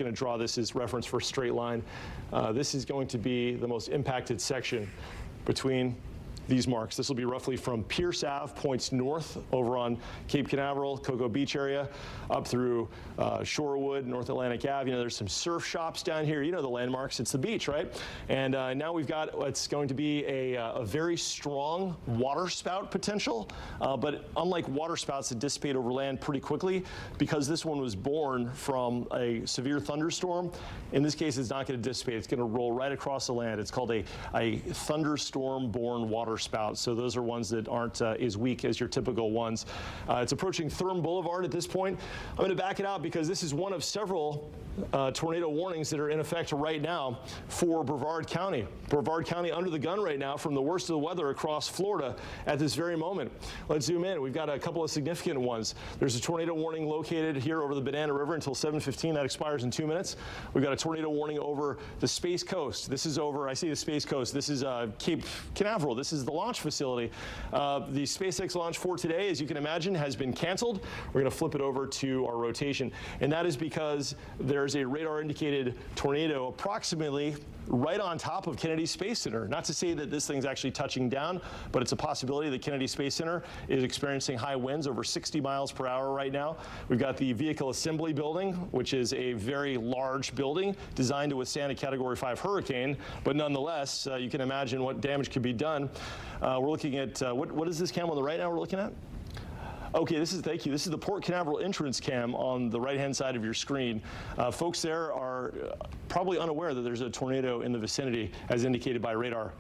going to draw this as reference for a straight line. This is going to be the most impacted section between these marks. This will be roughly from Pierce Ave, points north over on Cape Canaveral, Cocoa Beach area, up through Shorewood, North Atlantic Ave. You know, there's some surf shops down here. You know the landmarks. It's the beach, right? And now we've got what's going to be a very strong water spout potential. But unlike water spouts that dissipate over land pretty quickly, because this one was born from a severe thunderstorm, in this case, it's not going to dissipate. It's going to roll right across the land. It's called a thunderstorm-borne water spout. So those are ones that aren't as weak as your typical ones. It's approaching Thurm Boulevard at this point. I'm going to back it out because this is one of several tornado warnings that are in effect right now for Brevard County. Brevard County under the gun right now from the worst of the weather across Florida at this very moment. Let's zoom in. We've got a couple of significant ones. There's a tornado warning located here over the Banana River until 7:15. That expires in 2 minutes. We've got a tornado warning over the Space Coast. This is over, I see the Space Coast. This is Cape Canaveral. This is the launch facility. The SpaceX launch for today, as you can imagine, has been canceled. We're going to flip it over to our rotation. And that is because there's a radar indicated tornado approximately right on top of Kennedy Space Center. Not to say that this thing's actually touching down, but it's a possibility that Kennedy Space Center is experiencing high winds over 60 miles per hour right now. We've got the Vehicle Assembly Building, which is a very large building designed to withstand a Category 5 hurricane, but nonetheless, you can imagine what damage could be done. We're looking at, what is this cam on the right now we're looking at? Okay, thank you. This is the Port Canaveral entrance cam on the right-hand side of your screen. Folks there are probably unaware that there's a tornado in the vicinity as indicated by radar.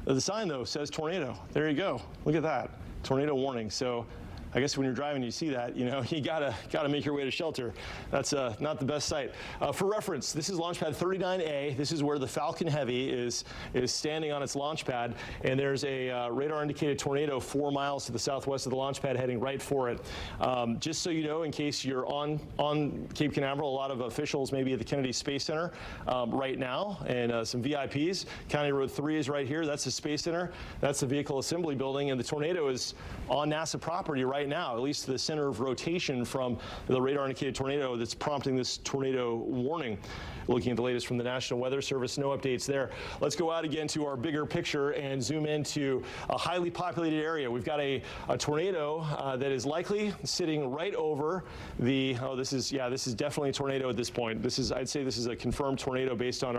The sign, though, says tornado. There you go. Look at that. Tornado warning. So I guess when you're driving, you see that, you know, you gotta make your way to shelter. That's not the best sight. For reference, this is launch pad 39A. This is where the Falcon Heavy is standing on its launch pad, and there's a radar-indicated tornado 4 miles to the southwest of the launch pad heading right for it. Just so you know, in case you're on Cape Canaveral, a lot of officials may be at the Kennedy Space Center right now, and some VIPs. County Road 3 is right here. That's the Space Center. That's the Vehicle Assembly Building, and the tornado is on NASA property right now, at least the center of rotation from the radar-indicated tornado that's prompting this tornado warning. Looking at the latest from the National Weather Service, no updates there. Let's go out again to our bigger picture and zoom into a highly populated area. We've got a tornado that is likely sitting right over the, this is definitely a tornado at this point. I'd say this is a confirmed tornado based on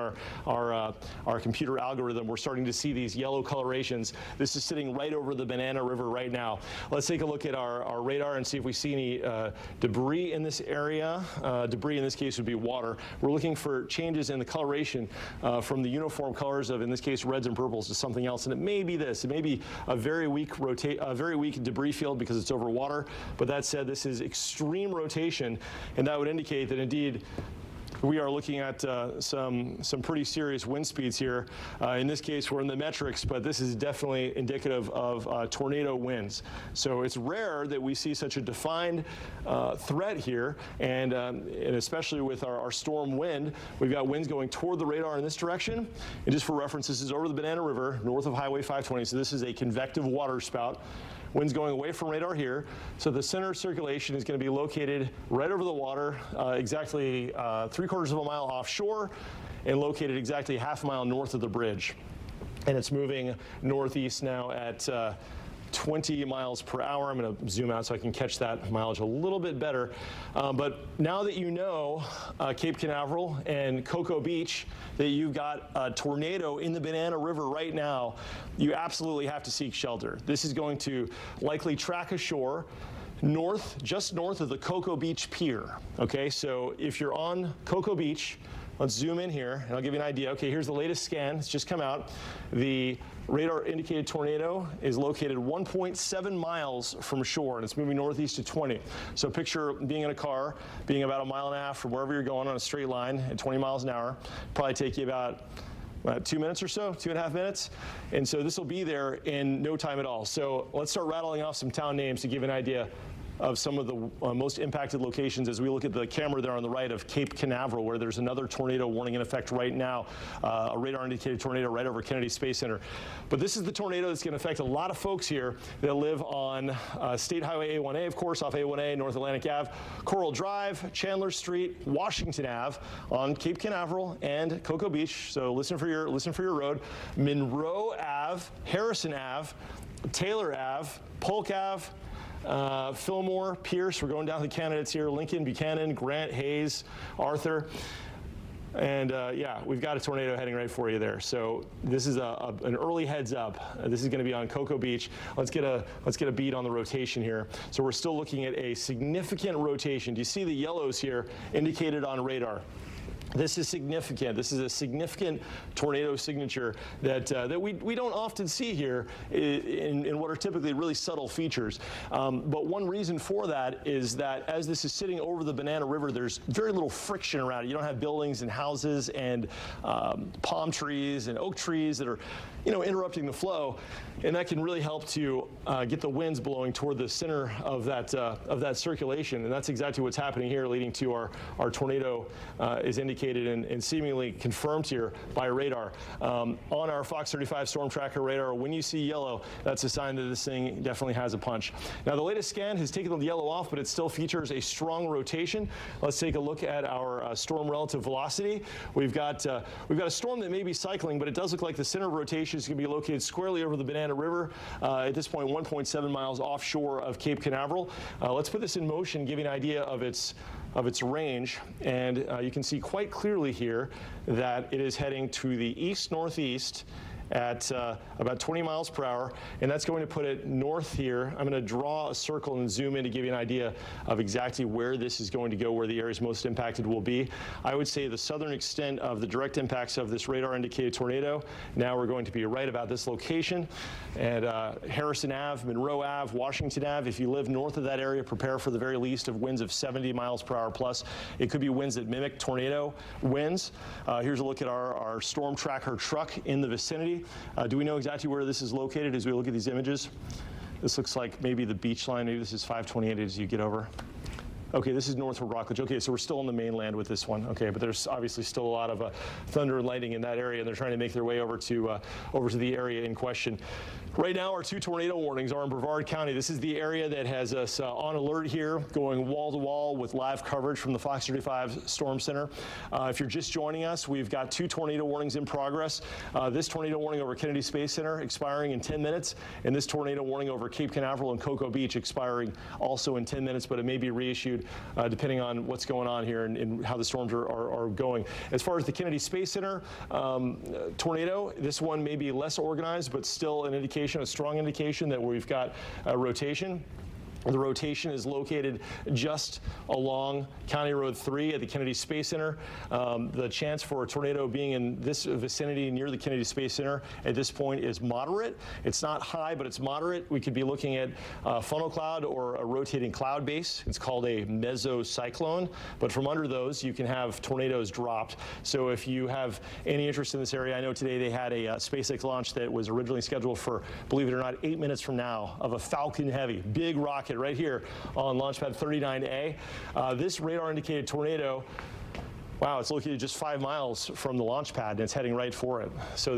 our computer algorithm. We're starting to see these yellow colorations. This is sitting right over the Banana River right now. Let's take a look at our radar and see if we see any debris in this area. Debris in this case would be water. We're looking for changes in the coloration from the uniform colors of, in this case, reds and purples to something else, and it may be this. It may be a very weak debris field because it's over water. But that said, this is extreme rotation, and that would indicate that indeed we are looking at some pretty serious wind speeds here. In this case, we're in the metrics, but this is definitely indicative of tornado winds. So it's rare that we see such a defined threat here, and especially with our storm wind, we've got winds going toward the radar in this direction. And just for reference, this is over the Banana River, north of Highway 520, so this is a convective water spout. Winds going away from radar here. So the center of circulation is going to be located right over the water, exactly 3/4 of a mile offshore, and located exactly half a mile north of the bridge. And it's moving northeast now at 20 miles per hour. I'm going to zoom out so I can catch that mileage a little bit better. But now that you know Cape Canaveral and Cocoa Beach, that you've got a tornado in the Banana River right now, you absolutely have to seek shelter. This is going to likely track ashore just north of the Cocoa Beach Pier. Okay, so if you're on Cocoa Beach, let's zoom in here, and I'll give you an idea. Okay, here's the latest scan. It's just come out. The radar-indicated tornado is located 1.7 miles from shore, and it's moving northeast to 20. So picture being in a car, being about 1.5 miles from wherever you're going on a straight line at 20 miles an hour. Probably take you about 2 minutes or so, 2.5 minutes. And so this will be there in no time at all. So let's start rattling off some town names to give an idea. of some of the most impacted locations as we look at the camera there on the right of Cape Canaveral, where there's another tornado warning in effect right now, a radar indicated tornado right over Kennedy Space Center. But this is the tornado that's going to affect a lot of folks here that live on State Highway A1A, of course, off A1A, North Atlantic Ave, Coral Drive, Chandler Street, Washington Ave, on Cape Canaveral and Cocoa Beach. So listen for your road. Monroe Ave, Harrison Ave, Taylor Ave, Polk Ave, Fillmore, Pierce. We're going down the candidates here: Lincoln, Buchanan, Grant, Hayes, Arthur. And yeah, we've got a tornado heading right for you there. So this is an early heads up. This is going to be on Cocoa Beach. Let's get a beat on the rotation here. So we're still looking at a significant rotation. Do you see the yellows here indicated on radar? This is significant. This is a significant tornado signature that we don't often see here in what are typically really subtle features. But one reason for that is that as this is sitting over the Banana River, there's very little friction around it. You don't have buildings and houses and palm trees and oak trees that are, interrupting the flow, and that can really help to get the winds blowing toward the center of that circulation. And that's exactly what's happening here, leading to our tornado is indicated and seemingly confirmed here by radar. On our Fox 35 storm tracker radar, when you see yellow, that's a sign that this thing definitely has a punch. Now, the latest scan has taken the yellow off, but it still features a strong rotation. Let's take a look at our storm relative velocity. We've got a storm that may be cycling, but it does look like the center of rotation is going to be located squarely over the Banana River. At this point, 1.7 miles offshore of Cape Canaveral. Let's put this in motion, give you an idea of its range, and you can see quite clearly here that it is heading to the east-northeast at about 20 miles per hour, and that's going to put it north here. I'm going to draw a circle and zoom in to give you an idea of exactly where this is going to go, where the areas most impacted will be. I would say the southern extent of the direct impacts of this radar indicated tornado. Now we're going to be right about this location, and Harrison Ave, Monroe Ave, Washington Ave. If you live north of that area, prepare for the very least of winds of 70 miles per hour plus. It could be winds that mimic tornado winds. Here's a look at our storm tracker truck in the vicinity. Do we know exactly where this is located as we look at these images? This looks like maybe the beach line. Maybe this is 528 as you get over. Okay, this is northward Rockledge. Okay, so we're still on the mainland with this one. Okay, but there's obviously still a lot of thunder and lightning in that area, and they're trying to make their way over to the area in question. Right now, our two tornado warnings are in Brevard County. This is the area that has us on alert here, going wall to wall with live coverage from the Fox 35 Storm Center. If you're just joining us, we've got two tornado warnings in progress. This tornado warning over Kennedy Space Center expiring in 10 minutes, and this tornado warning over Cape Canaveral and Cocoa Beach expiring also in 10 minutes, but it may be reissued depending on what's going on here and how the storms are going. As far as the Kennedy Space Center tornado, this one may be less organized, but still an indication, a strong indication that we've got rotation. The rotation is located just along County Road 3 at the Kennedy Space Center. The chance for a tornado being in this vicinity near the Kennedy Space Center at this point is moderate. It's not high, but it's moderate. We could be looking at a funnel cloud or a rotating cloud base. It's called a mesocyclone, but from under those, you can have tornadoes dropped. So if you have any interest in this area, I know today they had a SpaceX launch that was originally scheduled for, believe it or not, 8 minutes from now, of a Falcon Heavy, big rocket right here on launch pad 39A. This radar indicated tornado, wow, it's located just 5 miles from the launch pad, and it's heading right for it. So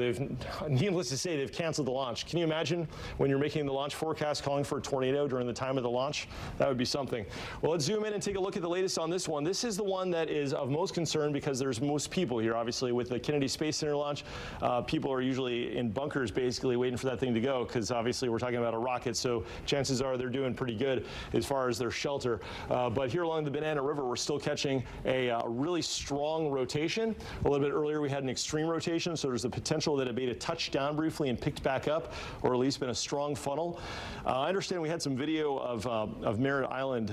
needless to say, they've canceled the launch. Can you imagine when you're making the launch forecast calling for a tornado during the time of the launch? That would be something. Well, let's zoom in and take a look at the latest on this one. This is the one that is of most concern because there's most people here, obviously. With the Kennedy Space Center launch, people are usually in bunkers basically waiting for that thing to go because obviously we're talking about a rocket, so chances are they're doing pretty good as far as their shelter. But here along the Banana River, we're still catching a really strong rotation. A little bit earlier, we had an extreme rotation, so there's the potential that it made a touchdown briefly and picked back up, or at least been a strong funnel. I understand we had some video of Merritt Island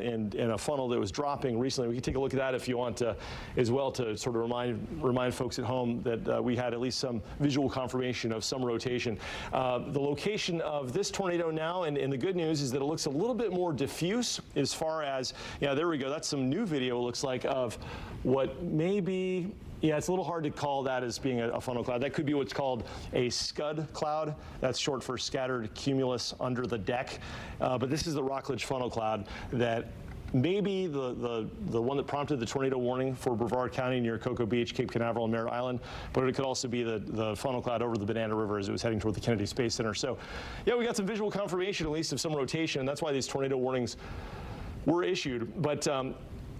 in a funnel that was dropping recently. We can take a look at that if you want to, as well, to sort of remind folks at home that we had at least some visual confirmation of some rotation. The location of this tornado now, and the good news is that it looks a little bit more diffuse as far as, yeah, there we go. That's some new video, it looks like, of what may be Yeah, it's a little hard to call that as being a funnel cloud. That could be what's called a scud cloud. That's short for scattered cumulus under the deck. But this is the Rockledge funnel cloud that maybe the one that prompted the tornado warning for Brevard County near Cocoa Beach, Cape Canaveral, and Merritt Island, but it could also be the funnel cloud over the Banana River as it was heading toward the Kennedy Space Center. So yeah, we got some visual confirmation at least of some rotation, and that's why these tornado warnings were issued. But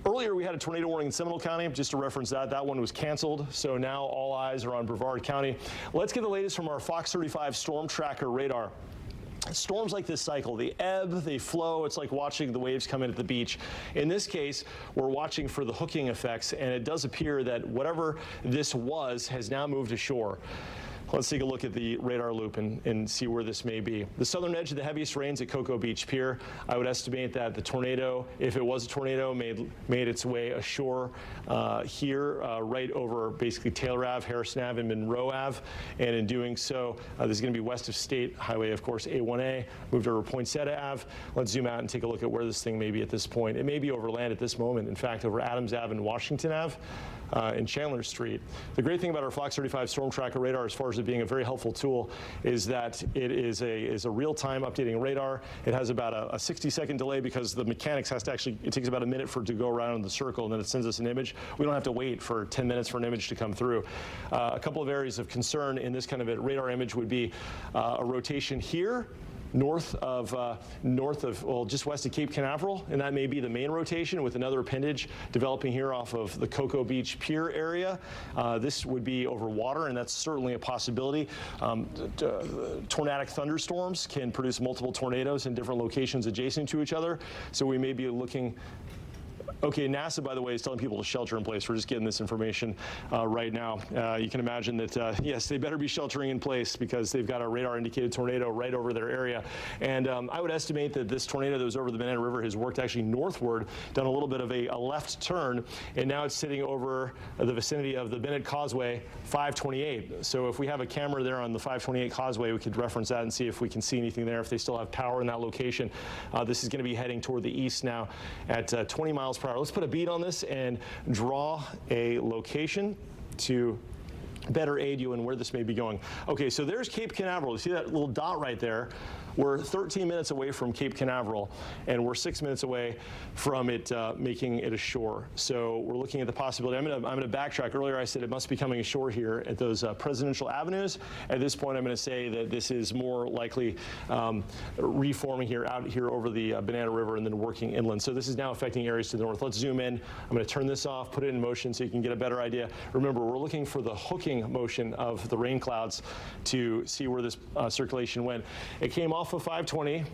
earlier we had a tornado warning in Seminole County, just to reference that. That one was canceled, so now all eyes are on Brevard County. Let's get the latest from our Fox 35 Storm Tracker radar. Storms like this cycle, they ebb, they flow. It's like watching the waves come in at the beach. In this case, we're watching for the hooking effects, and it does appear that whatever this was has now moved ashore. Let's take a look at the radar loop and see where this may be. The southern edge of the heaviest rains at Cocoa Beach Pier. I would estimate that the tornado, if it was a tornado, made its way ashore here, right over basically Taylor Ave, Harrison Ave, and Monroe Ave. And in doing so, this is going to be west of State Highway, of course, A1A, moved over Poinsettia Ave. Let's zoom out and take a look at where this thing may be at this point. It may be over land at this moment. In fact, over Adams Ave and Washington Ave. In Chandler Street. The great thing about our Fox 35 Storm Tracker radar, as far as it being a very helpful tool, is that it is a real-time updating radar. It has about a 60-second delay because the mechanics has to it takes about a minute for it to go around the circle, and then it sends us an image. We don't have to wait for 10 minutes for an image to come through. A couple of areas of concern in this kind of a radar image would be a rotation here, north of, well, just west of Cape Canaveral, and that may be the main rotation with another appendage developing here off of the Cocoa Beach Pier area. This would be over water, and that's certainly a possibility. Tornadic thunderstorms can produce multiple tornadoes in different locations adjacent to each other, so we may be looking. Okay, NASA, by the way, is telling people to shelter in place. We're just getting this information right now. You can imagine that, yes, they better be sheltering in place because they've got a radar-indicated tornado right over their area. And I would estimate that this tornado that was over the Banana River has worked actually northward, done a little bit of a left turn, and now it's sitting over the vicinity of the Bennett Causeway, 528. So if we have a camera there on the 528 Causeway, we could reference that and see if we can see anything there, if they still have power in that location. This is going to be heading toward the east now at 20 miles per hour. Let's put a beat on this and draw a location to better aid you in where this may be going. Okay, so there's Cape Canaveral. You see that little dot right there? We're 13 minutes away from Cape Canaveral, and we're 6 minutes away from it making it ashore. So we're looking at the possibility. I'm going to backtrack. Earlier I said it must be coming ashore here at those presidential avenues. At this point, I'm going to say that this is more likely reforming out here over the Banana River and then working inland. So this is now affecting areas to the north. Let's zoom in. I'm going to turn this off, put it in motion so you can get a better idea. Remember, we're looking for the hooking motion of the rain clouds to see where this circulation went. It came off of 520.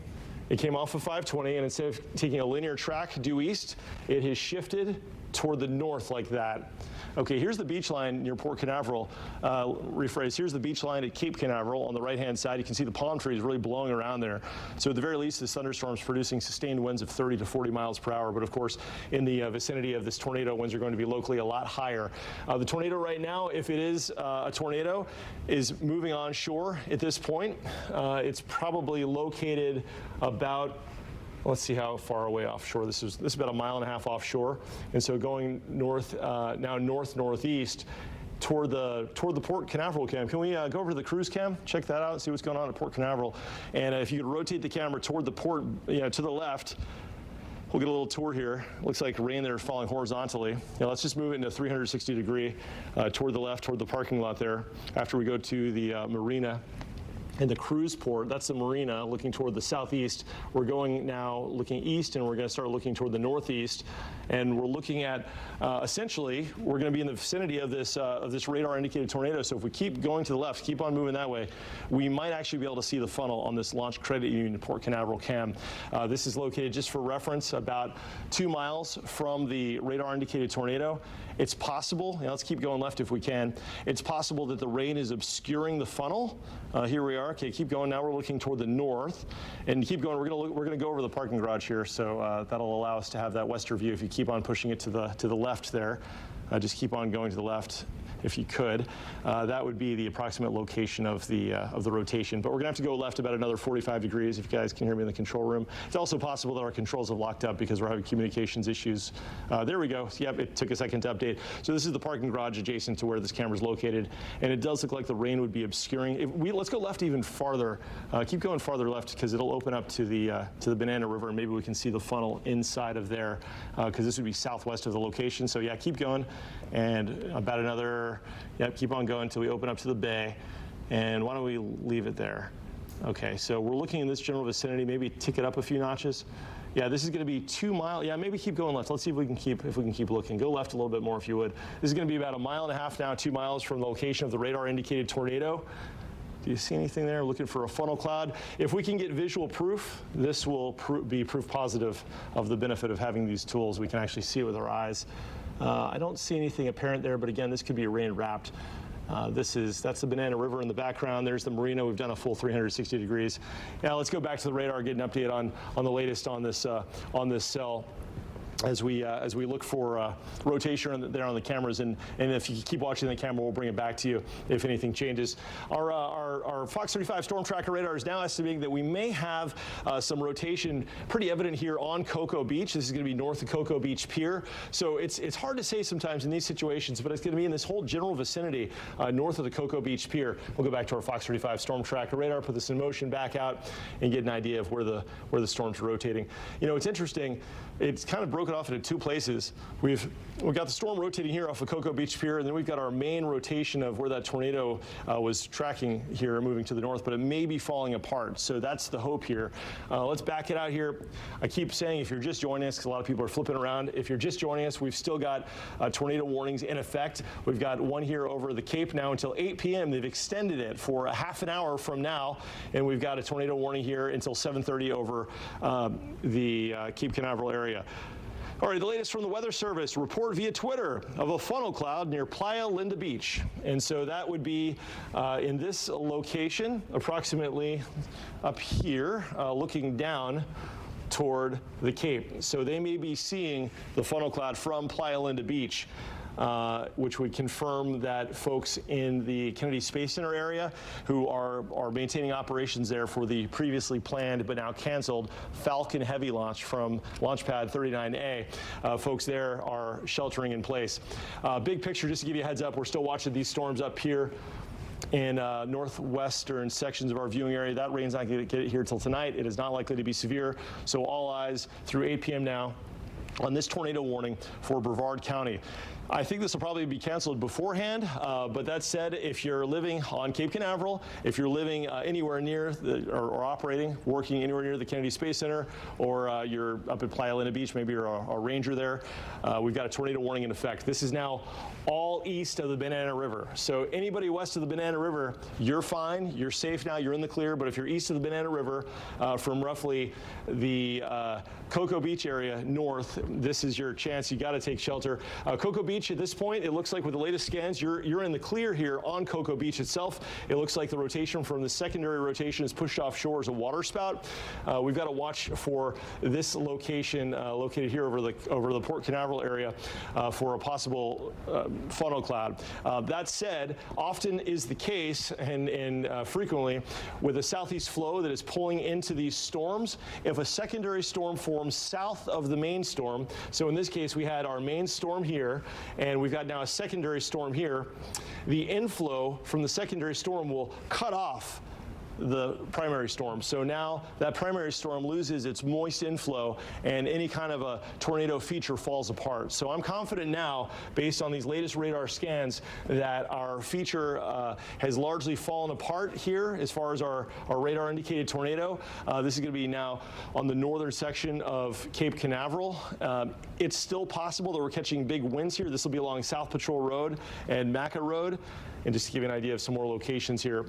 It came off of 520, and instead of taking a linear track due east, it has shifted toward the north like that. Okay, here's the beach line near Port Canaveral. Rephrase, here's the beach line at Cape Canaveral on the right-hand side. You can see the palm trees really blowing around there. So at the very least, this thunderstorm is producing sustained winds of 30 to 40 miles per hour. But of course, in the vicinity of this tornado, winds are going to be locally a lot higher. The tornado right now, if it is a tornado, is moving onshore at this point. It's probably located about, let's see how far away offshore. This is about 1.5 miles offshore, and so going north, now northeast toward the Port Canaveral cam. Can we go over to the cruise cam? Check that out and see what's going on at Port Canaveral. And if you could rotate the camera toward the port, to the left. We'll get a little tour here. Looks like rain there is falling horizontally. Now let's just move it into 360 degree toward the left, toward the parking lot there. After we go to the marina and the cruise port, that's the marina, looking toward the southeast. We're going now looking east, and we're going to start looking toward the northeast. And we're looking at, essentially, we're going to be in the vicinity of this radar-indicated tornado. So if we keep going to the left, keep on moving that way, we might actually be able to see the funnel on this Launch Credit Union Port Canaveral cam. This is located, just for reference, about 2 miles from the radar-indicated tornado. It's possible, let's keep going left if we can. It's possible that the rain is obscuring the funnel. Here we are. Okay, keep going. Now we're looking toward the north, and keep going. We're going to go over the parking garage here, so that'll allow us to have that western view. If you keep on pushing it to the left there, Just keep on going to the left if you could. That would be the approximate location of the rotation. But we're gonna have to go left about another 45 degrees if you guys can hear me in the control room. It's also possible that our controls have locked up because we're having communications issues. There we go. Yep, it took a second to update. So this is the parking garage adjacent to where this camera is located, and it does look like the rain would be obscuring. Let's go left even farther. Keep going farther left because it'll open up to the Banana River, and maybe we can see the funnel inside of there because this would be southwest of the location. So yeah, keep going, and about another. Yep, keep on going until we open up to the bay. And why don't we leave it there? Okay, so we're looking in this general vicinity, maybe tick it up a few notches. Yeah, this is going to be 2 miles. Yeah, maybe keep going left. Let's see if we can keep looking. Go left a little bit more if you would. This is going to be about 1.5 miles now, 2 miles from the location of the radar indicated tornado. Do you see anything there? Looking for a funnel cloud. If we can get visual proof, this will be proof positive of the benefit of having these tools. We can actually see it with our eyes. I don't see anything apparent there, but again, this could be rain wrapped. That's the Banana River in the background. There's the marina. We've done a full 360 degrees. Now let's go back to the radar, get an update on the latest on this cell. As we look for rotation there on the cameras, and if you keep watching the camera, we'll bring it back to you if anything changes. Our Fox 35 Storm Tracker radar is now estimating that we may have some rotation pretty evident here on Cocoa Beach. This is going to be north of Cocoa Beach Pier. So it's hard to say sometimes in these situations, but it's going to be in this whole general vicinity north of the Cocoa Beach Pier. We'll go back to our Fox 35 Storm Tracker radar, put this in motion, back out, and get an idea of where the storms are rotating. You know, it's interesting. It's kind of broken off into two places. We've got the storm rotating here off of Cocoa Beach Pier, and then we've got our main rotation of where that tornado was tracking here, moving to the north, but it may be falling apart. So that's the hope here. Let's back it out here. I keep saying if you're just joining us, because a lot of people are flipping around, if you're just joining us, we've still got tornado warnings in effect. We've got one here over the Cape now until 8 p.m. They've extended it for a half an hour from now, and we've got a tornado warning here until 7:30 over the Cape Canaveral area. All right, the latest from the Weather Service, report via Twitter of a funnel cloud near Playa Linda Beach. And so that would be in this location, approximately up here, looking down toward the Cape. So they may be seeing the funnel cloud from Playa Linda Beach. Which would confirm that folks in the Kennedy Space Center area who are maintaining operations there for the previously planned but now canceled Falcon Heavy launch from Launch Pad 39A, folks there are sheltering in place. Big picture, just to give you a heads up, we're still watching these storms up here in northwestern sections of our viewing area. That rain's not going to get here till tonight. It is not likely to be severe, so all eyes through 8 p.m. now on this tornado warning for Brevard County. I think this will probably be canceled beforehand, but that said, if you're living on Cape Canaveral, if you're living anywhere near or operating, working anywhere near the Kennedy Space Center, or you're up at Playa Linda Beach, maybe you're a ranger there, we've got a tornado warning in effect. This is now all east of the Banana River. So anybody west of the Banana River, you're fine, you're safe now, you're in the clear, but if you're east of the Banana River, from roughly the Cocoa Beach area north, this is your chance. You got to take shelter. Cocoa Beach, at this point, it looks like with the latest scans, you're in the clear here on Cocoa Beach itself. It looks like the rotation from the secondary rotation is pushed offshore as a water spout. We've got to watch for this location located here over the Port Canaveral area for a possible funnel cloud. That said, often is the case, and frequently, with a southeast flow that is pulling into these storms, if a secondary storm forms south of the main storm, so in this case we had our main storm here, and we've got now a secondary storm here, the inflow from the secondary storm will cut off the primary storm. So now that primary storm loses its moist inflow and any kind of a tornado feature falls apart. So I'm confident now, based on these latest radar scans, that our feature has largely fallen apart here as far as our radar indicated tornado. This is going to be now on the northern section of Cape Canaveral. It's still possible that we're catching big winds here. This will be along South Patrol Road and Maca Road. And just to give you an idea of some more locations here,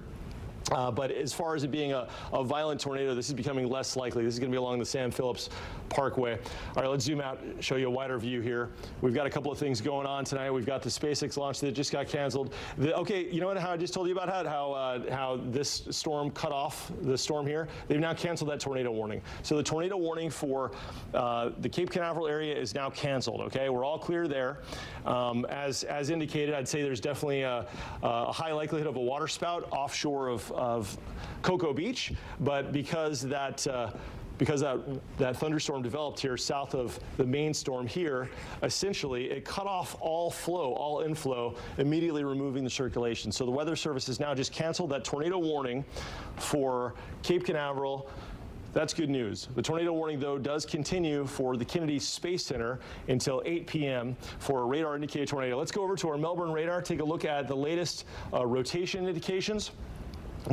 But as far as it being a violent tornado, this is becoming less likely. This is going to be along the Sam Phillips Parkway. All right, let's zoom out, show you a wider view here. We've got a couple of things going on tonight. We've got the SpaceX launch that just got canceled. Okay, you know what? How I just told you about how this storm cut off the storm here. They've now canceled that tornado warning. So the tornado warning for the Cape Canaveral area is now canceled. Okay, we're all clear there. As indicated, I'd say there's definitely a high likelihood of a waterspout offshore of Cocoa Beach, but because that thunderstorm developed here south of the main storm here, essentially it cut off all flow, all inflow, immediately removing the circulation. So the Weather Service has now just canceled that tornado warning for Cape Canaveral. That's good news. The tornado warning, though, does continue for the Kennedy Space Center until 8 p.m. for a radar indicated tornado. Let's go over to our Melbourne radar, take a look at the latest rotation indications.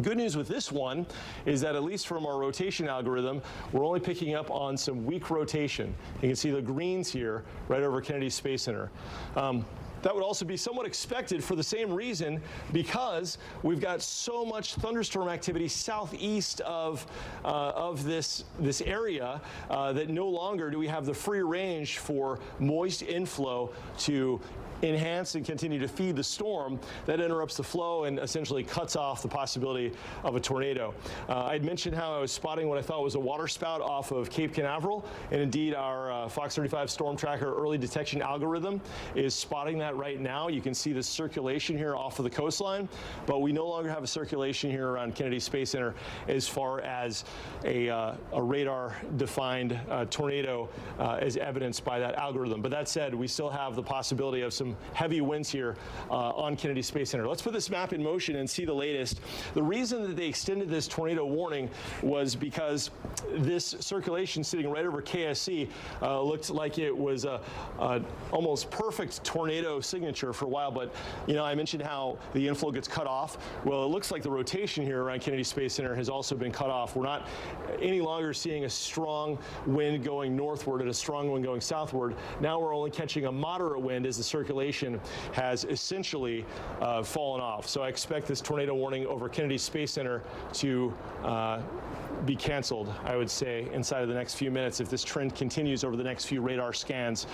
Good news with this one is that at least from our rotation algorithm, we're only picking up on some weak rotation. You can see the greens here right over Kennedy Space Center. That would also be somewhat expected for the same reason, because we've got so much thunderstorm activity southeast of this area that no longer do we have the free range for moist inflow to enhance and continue to feed the storm. That interrupts the flow and essentially cuts off the possibility of a tornado. I'd mentioned how I was spotting what I thought was a waterspout off of Cape Canaveral, and indeed our Fox 35 Storm Tracker early detection algorithm is spotting that right now. You can see the circulation here off of the coastline, but we no longer have a circulation here around Kennedy Space Center as far as a radar-defined tornado as evidenced by that algorithm. But that said, we still have the possibility of some heavy winds here on Kennedy Space Center. Let's put this map in motion and see the latest. The reason that they extended this tornado warning was because this circulation sitting right over KSC looked like it was a almost perfect tornado signature for a while. But you know, I mentioned how the inflow gets cut off. Well, it looks like the rotation here around Kennedy Space Center has also been cut off. We're not any longer seeing a strong wind going northward and a strong wind going southward. Now we're only catching a moderate wind as the circulation has essentially fallen off. So I expect this tornado warning over Kennedy Space Center to be canceled, I would say, inside of the next few minutes if this trend continues over the next few radar scans.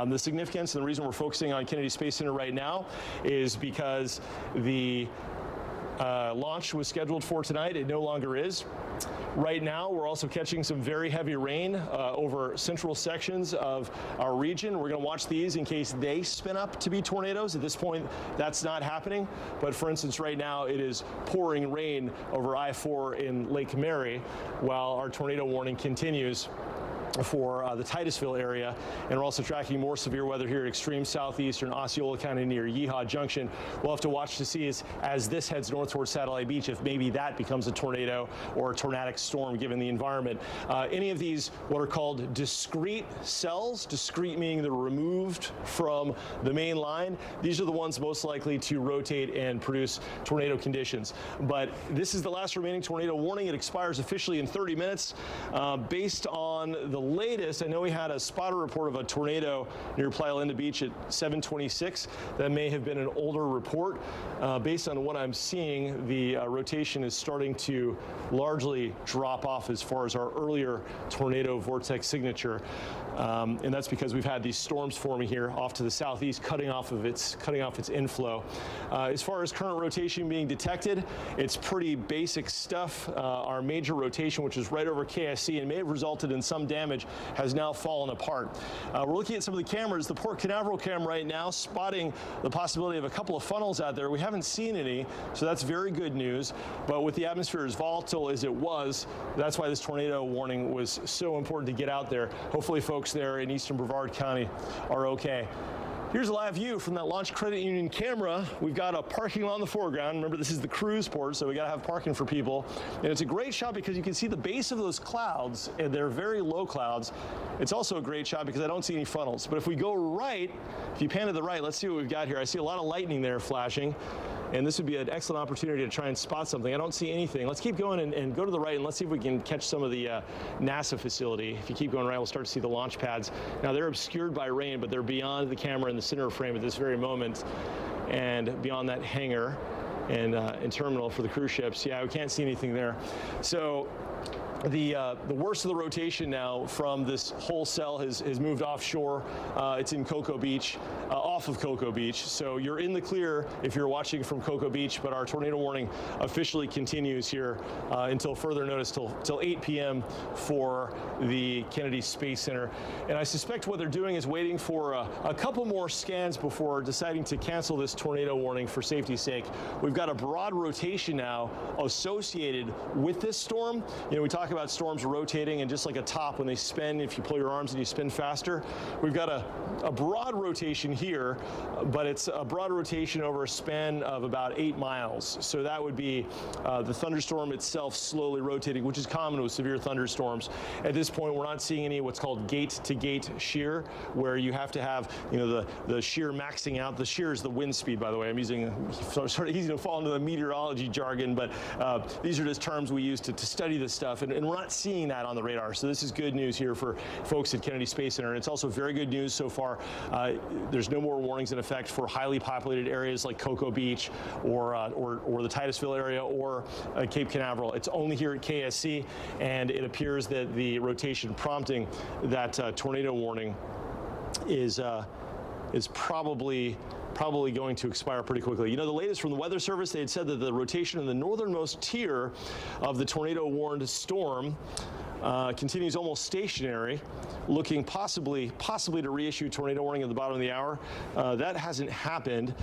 The significance and the reason we're focusing on Kennedy Space Center right now is because the launch was scheduled for tonight. It no longer is. Right now, we're also catching some very heavy rain over central sections of our region. We're going to watch these in case they spin up to be tornadoes. At this point, that's not happening. But for instance, right now, it is pouring rain over I-4 in Lake Mary while our tornado warning continues for the Titusville area, and we're also tracking more severe weather here at extreme southeastern Osceola County near Yeehaw Junction. We'll have to watch to see as this heads north towards Satellite Beach if maybe that becomes a tornado or a tornadic storm given the environment. Any of these what are called discrete cells, discrete meaning they're removed from the main line, these are the ones most likely to rotate and produce tornado conditions. But this is the last remaining tornado warning. It expires officially in 30 minutes. Based on the latest, I know we had a spotter report of a tornado near Playa Linda Beach at 7:26. That may have been an older report. Based on what I'm seeing, the rotation is starting to largely drop off as far as our earlier tornado vortex signature. And that's because we've had these storms forming here off to the southeast, cutting off its inflow. As far as current rotation being detected, it's pretty basic stuff. Our major rotation, which is right over KSC and may have resulted in some damage, has now fallen apart. We're looking at some of the cameras. The Port Canaveral cam right now spotting the possibility of a couple of funnels out there. We haven't seen any, so that's very good news. But with the atmosphere as volatile as it was, that's why this tornado warning was so important to get out there. Hopefully folks there in eastern Brevard County are okay. Here's a live view from that Launch Credit Union camera. We've got a parking lot in the foreground. Remember, this is the cruise port, so we got to have parking for people. And it's a great shot because you can see the base of those clouds, and they're very low clouds. It's also a great shot because I don't see any funnels. But if we go right, if you pan to the right, let's see what we've got here. I see a lot of lightning there flashing. And this would be an excellent opportunity to try and spot something. I don't see anything. Let's keep going and go to the right, and let's see if we can catch some of the NASA facility. If you keep going right, we'll start to see the launch pads. Now, they're obscured by rain, but they're beyond the camera in the center frame at this very moment and beyond that hangar. and terminal for the cruise ships. Yeah, we can't see anything there. So the worst of the rotation now from this whole cell has moved offshore. It's in Cocoa Beach, off of Cocoa Beach. So you're in the clear if you're watching from Cocoa Beach, but our tornado warning officially continues here until further notice, till 8 p.m. for the Kennedy Space Center. And I suspect what they're doing is waiting for a couple more scans before deciding to cancel this tornado warning for safety's sake. We've got a broad rotation now associated with this storm. You know, we talk about storms rotating, and just like a top, when they spin, if you pull your arms and you spin faster, we've got a broad rotation here, but it's a broad rotation over a span of about 8 miles. So that would be the thunderstorm itself slowly rotating, which is common with severe thunderstorms. At this point, we're not seeing any what's called gate-to-gate shear, where you have to have, you know, the shear maxing out. The shear is the wind speed, by the way. I'm using, sort of easy to fall into the meteorology jargon, but these are just terms we use to study this stuff, and we're not seeing that on the radar. So this is good news here for folks at Kennedy Space Center, and it's also very good news so far. There's no more warnings in effect for highly populated areas like Cocoa Beach or the Titusville area or Cape Canaveral. It's only here at KSC, and it appears that the rotation prompting that tornado warning is probably going to expire pretty quickly. You know, the latest from the Weather Service, they had said that the rotation in the northernmost tier of the tornado-warned storm continues almost stationary, looking possibly to reissue tornado warning at the bottom of the hour. That hasn't happened.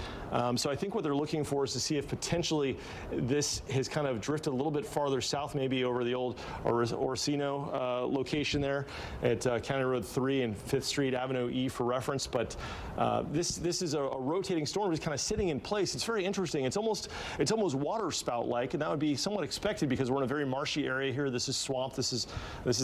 So I think what they're looking for is to see if potentially this has kind of drifted a little bit farther south, maybe over the old Orsino location there at County Road 3 and 5th Street, Avenue E for reference. But this is a rotating storm just kind of sitting in place. It's very interesting. It's almost water spout-like, and that would be somewhat expected because we're in a very marshy area here. This is swamp. This is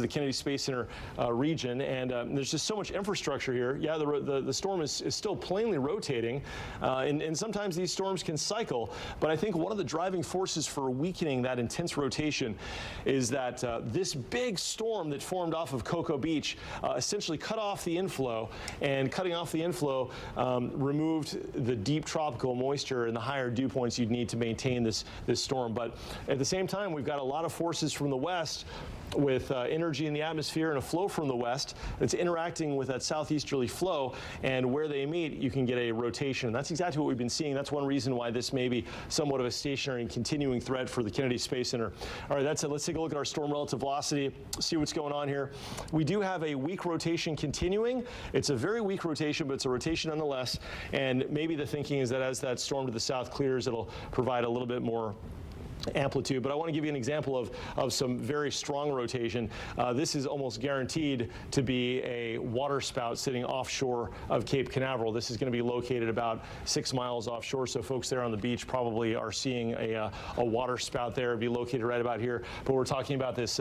the Kennedy Space Center region, and there's just so much infrastructure here. Yeah, the storm is still plainly rotating, and sometimes these storms can cycle, but I think one of the driving forces for weakening that intense rotation is that this big storm that formed off of Cocoa Beach essentially cut off the inflow, and cutting off the inflow removed the deep tropical moisture and the higher dew points you'd need to maintain this storm. But at the same time, we've got a lot of forces from the west with energy in the atmosphere and a flow from the west that's interacting with that southeasterly flow, and where they meet, you can get a rotation. That's exactly what we've been seeing. That's one reason why this may be somewhat of a stationary and continuing threat for the Kennedy Space Center. All right, that's it. Let's take a look at our storm relative velocity, see what's going on here. We do have a weak rotation continuing. It's a very weak rotation, but it's a rotation nonetheless, and maybe the thinking is that as that storm to the south clears, it'll provide a little bit more amplitude. But I want to give you an example of some very strong rotation. This is almost guaranteed to be a water spout sitting offshore of Cape Canaveral. This is going to be located about 6 miles offshore, so folks there on the beach probably are seeing a water spout there. It'd be located right about here. But we're talking about this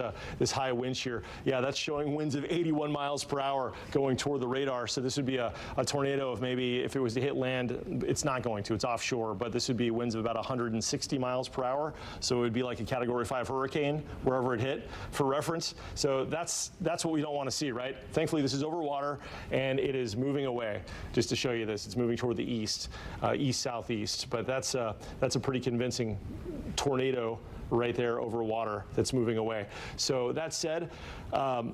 high wind shear. Yeah, that's showing winds of 81 miles per hour going toward the radar. So this would be a tornado of maybe, if it was to hit land, it's not going to, it's offshore, but this would be winds of about 160 miles per hour. So it would be like a Category 5 hurricane wherever it hit, for reference. So that's what we don't want to see, right? Thankfully, this is over water, and it is moving away. Just to show you this, it's moving toward the east, east-southeast. But that's a pretty convincing tornado right there over water that's moving away. So that said,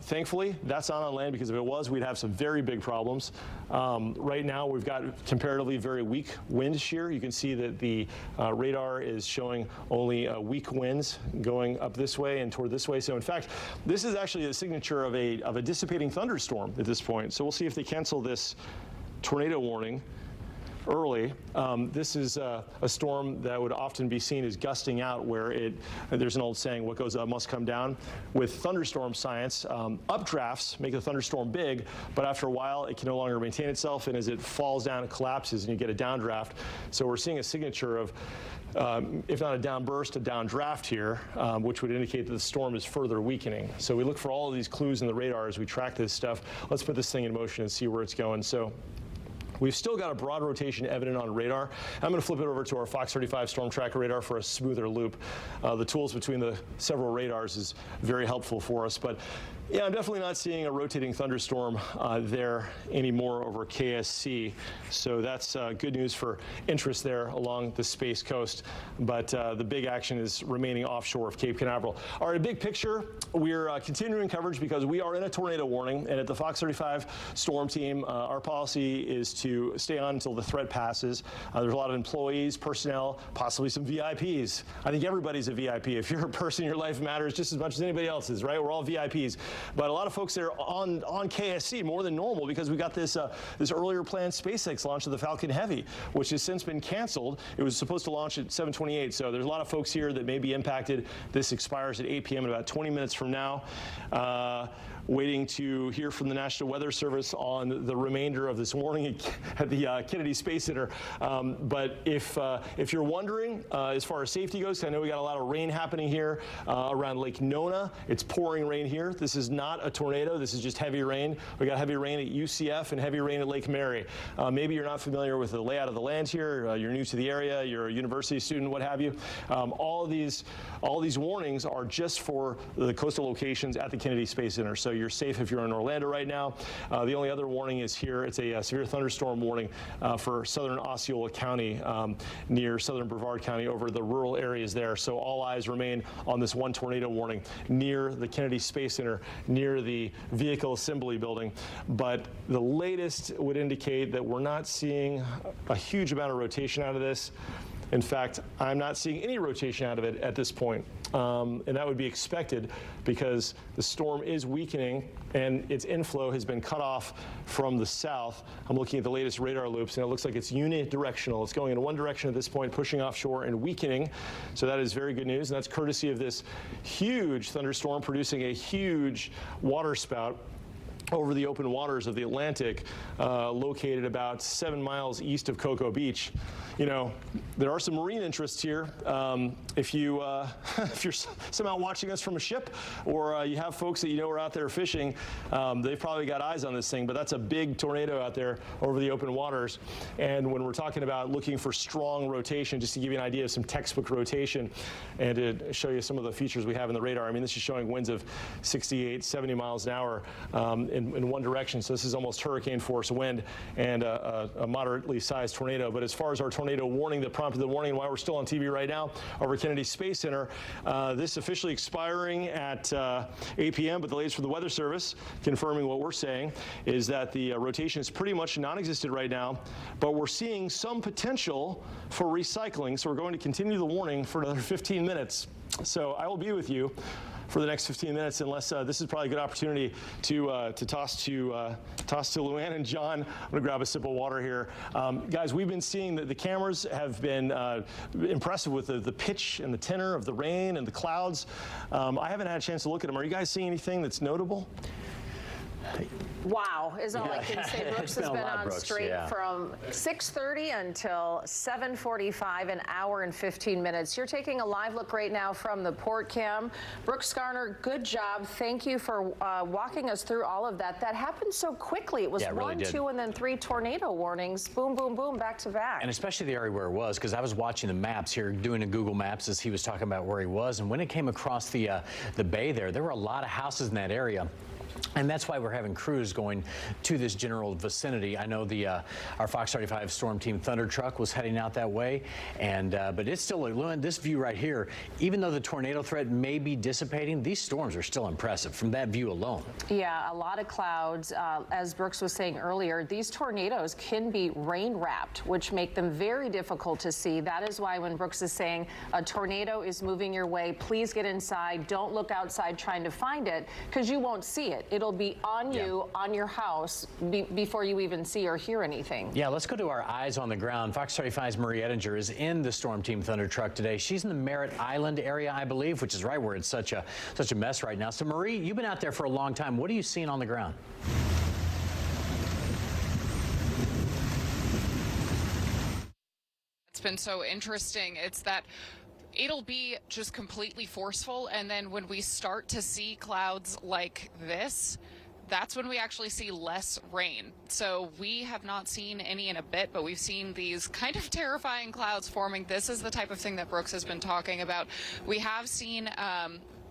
thankfully, that's not on land, because if it was, we'd have some very big problems. Right now, we've got comparatively very weak wind shear. You can see that the radar is showing only weak winds going up this way and toward this way. So in fact, this is actually a signature of a dissipating thunderstorm at this point. So we'll see if they cancel this tornado warning early. This is a storm that would often be seen as gusting out, where there's an old saying, what goes up must come down. With thunderstorm science, updrafts make the thunderstorm big, but after a while it can no longer maintain itself, and as it falls down, it collapses and you get a downdraft. So we're seeing a signature of, if not a downburst, a downdraft here, which would indicate that the storm is further weakening. So we look for all of these clues in the radar as we track this stuff. Let's put this thing in motion and see where it's going. So we've still got a broad rotation evident on radar. I'm going to flip it over to our Fox 35 Storm Tracker radar for a smoother loop. The tools between the several radars is very helpful for us. But Yeah, I'm definitely not seeing a rotating thunderstorm there anymore over KSC. So that's good news for interest there along the Space Coast. But the big action is remaining offshore of Cape Canaveral. All right, big picture, we're continuing coverage because we are in a tornado warning. And at the Fox 35 storm team, our policy is to stay on until the threat passes. There's a lot of employees, personnel, possibly some VIPs. I think everybody's a VIP. If you're a person, your life matters just as much as anybody else's, right? We're all VIPs. But a lot of folks there on KSC more than normal because we got this this earlier planned SpaceX launch of the Falcon Heavy, which has since been canceled. It was supposed to launch at 7:28, so there's a lot of folks here that may be impacted. This expires at 8 p.m. in about 20 minutes from now. Waiting to hear from the National Weather Service on the remainder of this warning at the Kennedy Space Center. But if you're wondering, as far as safety goes, I know we got a lot of rain happening here around Lake Nona. It's pouring rain here. This is not a tornado. This is just heavy rain. We got heavy rain at UCF and heavy rain at Lake Mary. Maybe you're not familiar with the layout of the land here. You're new to the area. You're a university student, what have you. All these warnings are just for the coastal locations at the Kennedy Space Center. So you're safe if you're in Orlando right now. The only other warning is here. It's a severe thunderstorm warning for southern Osceola County, near southern Brevard County, over the rural areas there. So all eyes remain on this one tornado warning near the Kennedy Space Center, near the vehicle assembly building. But the latest would indicate that we're not seeing a huge amount of rotation out of this. In fact, I'm not seeing any rotation out of it at this point. And that would be expected because the storm is weakening and its inflow has been cut off from the south. I'm looking at the latest radar loops and it looks like it's unidirectional. It's going in one direction at this point, pushing offshore and weakening. So that is very good news. And that's courtesy of this huge thunderstorm producing a huge water spout over the open waters of the Atlantic, located about 7 miles east of Cocoa Beach. You know, there are some marine interests here. If you're somehow watching us from a ship, or you have folks that you know are out there fishing, they've probably got eyes on this thing. But that's a big tornado out there over the open waters. And when we're talking about looking for strong rotation, just to give you an idea of some textbook rotation, and to show you some of the features we have in the radar. I mean, this is showing winds of 68, 70 miles an hour. In one direction, so this is almost hurricane force wind and a moderately sized tornado. But as far as our tornado warning that prompted the warning and why we're still on TV right now over Kennedy Space Center, this officially expiring at 8 p.m. But the latest from the Weather Service, confirming what we're saying, is that the rotation is pretty much non-existent right now, but we're seeing some potential for recycling. So we're going to continue the warning for another 15 minutes. So I will be with you for the next 15 minutes, unless this is probably a good opportunity to toss to Luann and John. I'm gonna grab a sip of water here. Guys, we've been seeing that the cameras have been impressive with the pitch and the tenor of the rain and the clouds. I haven't had a chance to look at them. Are you guys seeing anything that's notable? Wow, is all I can say. Brooks has been on straight from 6:30 until 7:45, an hour and 15 minutes. You're taking a live look right now from the port cam. Brooks Garner, good job. Thank you for walking us through all of that. That happened so quickly. It was one, two, and then 3 tornado warnings. Boom, boom, boom, back to back. And especially the area where it was, because I was watching the maps here, doing a Google Maps as he was talking about where he was. And when it came across the bay there were a lot of houses in that area. And that's why we're having crews going to this general vicinity. I know our Fox 35 storm team Thunder Truck was heading out that way, and but it's still, like, this view right here, even though the tornado threat may be dissipating, these storms are still impressive from that view alone. Yeah, a lot of clouds. As Brooks was saying earlier, these tornadoes can be rain wrapped, which make them very difficult to see. That is why when Brooks is saying a tornado is moving your way, please get inside. Don't look outside trying to find it, because you won't see it. It'll be on you, on your house, before you even see or hear anything. Yeah, let's go to our eyes on the ground. Fox 35's Marie Ettinger is in the storm team Thunder Truck today. She's in the Merritt Island area, I believe, which is right where it's such a mess right now. So Marie, you've been out there for a long time. What are you seeing on the ground? It's been so interesting. It's that it'll be just completely forceful, and then when we start to see clouds like this, that's when we actually see less rain. So we have not seen any in a bit, but we've seen these kind of terrifying clouds forming. This is the type of thing that Brooks has been talking about. We have seen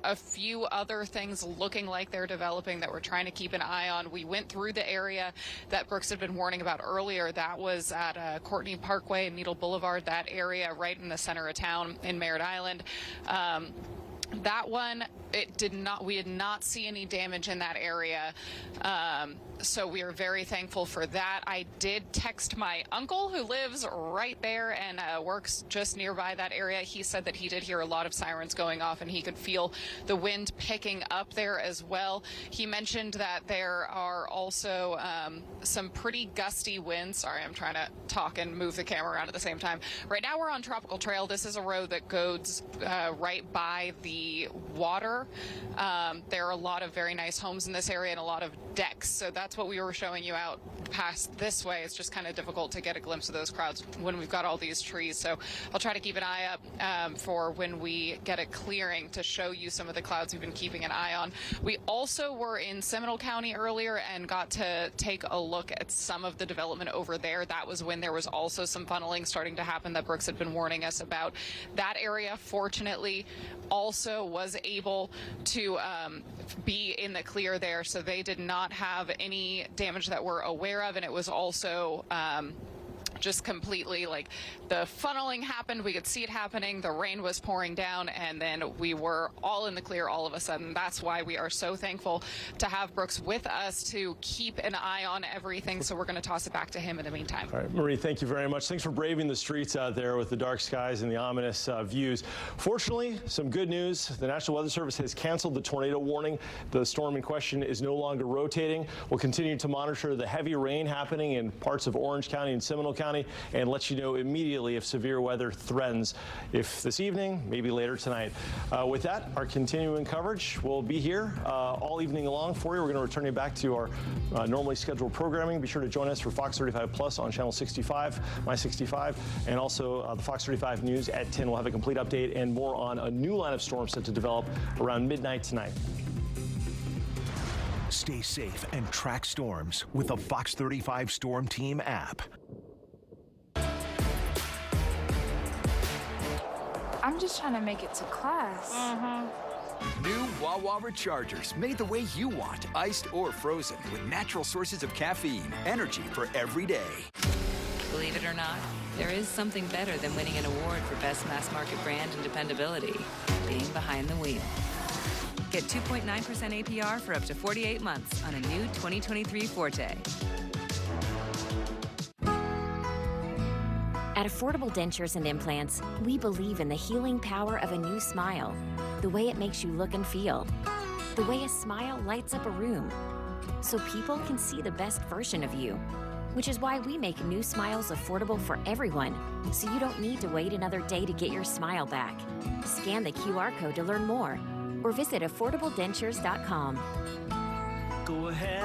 a few other things looking like they're developing that we're trying to keep an eye on. We went through the area that Brooks had been warning about earlier. That was at Courtney Parkway and Needle Boulevard, that area right in the center of town in Merritt Island. That one, we did not see any damage in that area. So we are very thankful for that. I did text my uncle who lives right there and works just nearby that area. He said that he did hear a lot of sirens going off and he could feel the wind picking up there as well. He mentioned that there are also some pretty gusty winds. Sorry, I'm trying to talk and move the camera around at the same time. Right now we're on Tropical Trail. This is a road that goes right by the water. There are a lot of very nice homes in this area and a lot of decks. So that's what we were showing you out past this way. It's just kind of difficult to get a glimpse of those crowds when we've got all these trees. So I'll try to keep an eye up for when we get a clearing to show you some of the clouds we've been keeping an eye on. We also were in Seminole County earlier and got to take a look at some of the development over there. That was when there was also some funneling starting to happen that Brooks had been warning us about. That area, fortunately, also was able to be in the clear there, so they did not have any damage that we're aware of, and it was also just completely like the funneling happened. We could see it happening. The rain was pouring down, and then we were all in the clear all of a sudden. That's why we are so thankful to have Brooks with us to keep an eye on everything. So we're going to toss it back to him in the meantime. All right, Marie, thank you very much. Thanks for braving the streets out there with the dark skies and the ominous views. Fortunately, some good news. The National Weather Service has canceled the tornado warning. The storm in question is no longer rotating. We'll continue to monitor the heavy rain happening in parts of Orange County and Seminole County and let you know immediately if severe weather threatens, if this evening, maybe later tonight. With that, our continuing coverage will be here all evening long for you. We're going to return you back to our normally scheduled programming. Be sure to join us for Fox 35 Plus on Channel 65, My 65, and also the Fox 35 News at 10. We'll have a complete update and more on a new line of storms set to develop around midnight tonight. Stay safe and track storms with the Fox 35 Storm Team app. I'm just trying to make it to class. New Wawa Rechargers, made the way you want, iced or frozen, with natural sources of caffeine, energy for every day. Believe it or not, there is something better than winning an award for Best Mass Market Brand and Dependability, being behind the wheel. Get 2.9% APR for up to 48 months on a new 2023 Forte. At Affordable Dentures and Implants, we believe in the healing power of a new smile, the way it makes you look and feel, the way a smile lights up a room, so people can see the best version of you, which is why we make new smiles affordable for everyone, so you don't need to wait another day to get your smile back. Scan the QR code to learn more, or visit AffordableDentures.com. Go ahead.